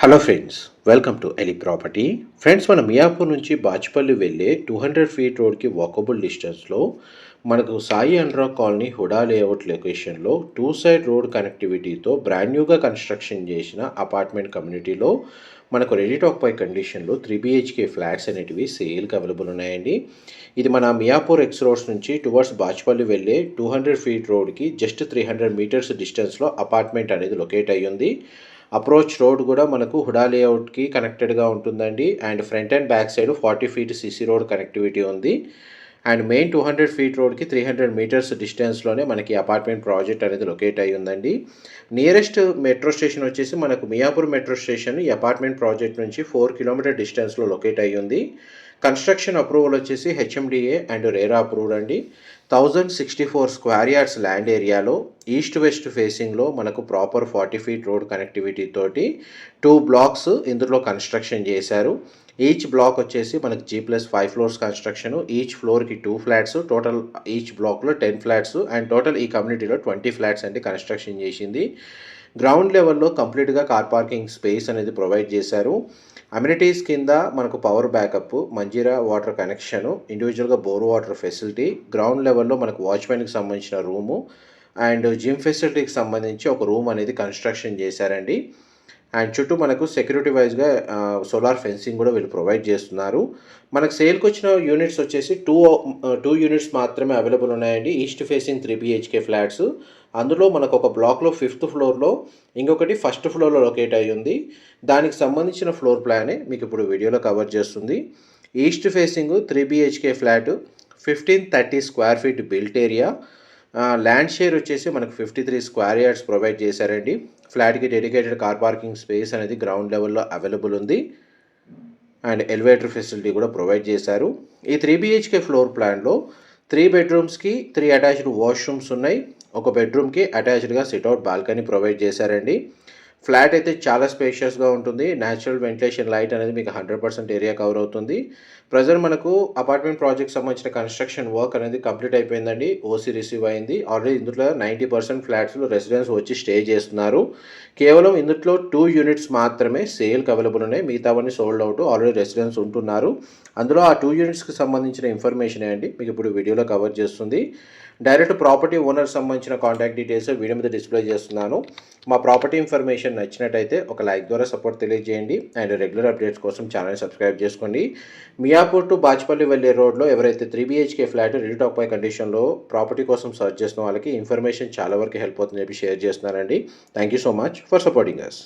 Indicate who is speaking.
Speaker 1: Hello friends, welcome to Eli property. Friends, మన మియాపూర్ నుంచి బాచ్పల్లి వెళ్ళే 200 ఫీట్ రోడ్కి వాకబుల్ డిస్టెన్స్లో మనకు Sai Andhra colony HUDA layout లొకేషన్లో టూ సైడ్ రోడ్ కనెక్టివిటీతో బ్రాండ్ న్యూగా కన్స్ట్రక్షన్ చేసిన అపార్ట్మెంట్ కమ్యూనిటీలో మనకు రెడీ టు ఆక్యుపై కండిషన్లో 3 BHK ఫ్లాట్స్ అనేటివి సేల్కి అవైలబుల్ ఉన్నాయండి. ఇది మన మియాపూర్ ఎక్స్ రోడ్స్ నుంచి టువర్డ్స్ బాచ్పల్లి వెళ్ళే 200 ఫీట్ రోడ్కి జస్ట్ 300 మీటర్స్ డిస్టెన్స్లో అపార్ట్మెంట్ అనేది లొకేట్ అయ్యింది. అప్రోచ్ రోడ్ కూడా మనకు హుడా లేఅవుట్కి కనెక్టెడ్గా ఉంటుందండి. And front and back side 40 feet CC road connectivity ఉంది. అండ్ మెయిన్ 200 ఫీట్ రోడ్కి 300 మీటర్స్ డిస్టెన్స్లోనే మనకి అపార్ట్మెంట్ ప్రాజెక్ట్ అనేది లొకేట్ అయ్యి ఉందండి. నియరెస్ట్ మెట్రో స్టేషన్ వచ్చేసి మనకు మియాపూర్ మెట్రో స్టేషన్ ఈ అపార్ట్మెంట్ ప్రాజెక్ట్ నుంచి 4 కిలోమీటర్ డిస్టెన్స్లో లొకేట్ అయ్యి ఉంది. కన్స్ట్రక్షన్ అప్రూవల్ వచ్చేసి హెచ్ఎండిఏ అండ్ రేరా అప్రూవ్డ్ అండి. 1064 స్క్వేర్ యార్డ్స్ ల్యాండ్ ఏరియాలో ఈస్ట్ వెస్ట్ ఫేసింగ్లో మనకు ప్రాపర్ 40 ఫీట్ రోడ్ కనెక్టివిటీ తోటి 2 బ్లాక్స్ ఇందులో కన్స్ట్రక్షన్ చేశారు. ఈచ్ బ్లాక్ వచ్చేసి మనకు G+5 ఫ్లోర్స్ కన్స్ట్రక్షన్. ఈచ్ ఫ్లోర్కి 2 ఫ్లాట్స్, టోటల్ ఈచ్ బ్లాక్లో 10 ఫ్లాట్స్ అండ్ టోటల్ ఈ కమ్యూనిటీలో 20 ఫ్లాట్స్ అంటే కన్స్ట్రక్షన్ చేసింది. గ్రౌండ్ లెవెల్లో కంప్లీట్గా కార్ పార్కింగ్ స్పేస్ అనేది ప్రొవైడ్ చేశారు. అమ్యూనిటీస్ కింద మనకు power backup, Manjira water connection, ఇండివిజువల్గా బోర్ వాటర్ ఫెసిలిటీ, గ్రౌండ్ లెవెల్లో మనకు వాచ్మెన్కి సంబంధించిన రూము అండ్ జిమ్ ఫెసిలిటీకి సంబంధించి ఒక రూమ్ అనేది కన్స్ట్రక్షన్ చేశారండి. అండ్ చుట్టూ మనకు సెక్యూరిటీ వైజ్గా సోలార్ ఫెన్సింగ్ కూడా వీళ్ళు ప్రొవైడ్ చేస్తున్నారు. మనకు సేల్కి వచ్చిన యూనిట్స్ వచ్చేసి టూ యూనిట్స్ మాత్రమే అవైలబుల్ ఉన్నాయండి. East facing 3 BHK flats. అందులో మనకు ఒక బ్లాక్లో 5th ఫ్లోర్లో, ఇంకొకటి 1st ఫ్లోర్లో లొకేట్ అయ్యి ఉంది. దానికి సంబంధించిన ఫ్లోర్ ప్లానే మీకు ఇప్పుడు వీడియోలో కవర్ చేస్తుంది. East facing 3 BHK flat, 1530 square feet built area. Land share వచ్చేసి మనకు 53 స్క్వేర్ యార్డ్స్ ప్రొవైడ్ చేశారండి. ఫ్లాట్కి డెడికేటెడ్ కార్ పార్కింగ్ స్పేస్ అనేది గ్రౌండ్ లెవెల్లో అవైలబుల్ ఉంది. అండ్ ఎలివేటర్ ఫెసిలిటీ కూడా ప్రొవైడ్ చేశారు. ఈ 3 BHK ఫ్లోర్ ప్లాన్లో 3 బెడ్రూమ్స్కి 3 అటాచ్డ్ వాష్రూమ్స్ ఉన్నాయి. ఒక బెడ్రూమ్కి అటాచ్డ్గా సిట్అవుట్ బాల్కనీ ప్రొవైడ్ చేశారండి. ఫ్లాట్ అయితే చాలా స్పేషియస్గా ఉంటుంది. న్యాచురల్ వెంటిలేషన్ లైట్ అనేది మీకు 100% ఏరియా కవర్ అవుతుంది. ప్రజెంట్ మనకు అపార్ట్మెంట్ ప్రాజెక్ట్ సంబంధించిన కన్స్ట్రక్షన్ వర్క్ అనేది కంప్లీట్ అయిపోయిందండి. ఓసీ రిసీవ్ అయింది. ఆల్రెడీ ఇందులో 90% ఫ్లాట్స్లో రెసిడెంట్స్ వచ్చి స్టే చేస్తున్నారు. కేవలం ఇందులో 2 యూనిట్స్ మాత్రమే సేల్కి అవైలబుల్ ఉన్నాయి. మిగతావన్నీ సోల్డ్ అవుట్. ఆల్రెడీ రెసిడెంట్స్ ఉంటున్నారు. అందులో ఆ 2 యూనిట్స్కి సంబంధించిన ఇన్ఫర్మేషన్ అండి మీకు ఇప్పుడు వీడియోలో కవర్ చేస్తుంది. డైరెక్ట్ ప్రాపర్టీ ఓనర్ సంబంధించిన కాంటాక్ట్ డీటెయిల్స్ వీడియో మీద డిస్ప్లే చేస్తున్నాను. మా ప్రాపర్టీ ఇన్ఫర్మేషన్ నచ్చినట్టయితే ఒక లైక్ ద్వారా సపోర్ట్ తెలియజేయండి. అండ్ రెగ్యులర్ అప్డేట్స్ కోసం ఛానల్ సబ్స్క్రైబ్ చేసుకోండి. మియాపూర్ టు బాచ్పల్లి వెళ్ళే రోడ్లో ఎవరైతే 3 BHK flat ready to occupy కండిషన్లో ప్రాపర్టీ కోసం సర్చ్ చేస్తున్న వాళ్ళకి ఇన్ఫర్మేషన్ చాలా వరకు హెల్ప్ అవుతుందని చెప్పి షేర్ చేస్తున్నానండి. Thank you so much for supporting us.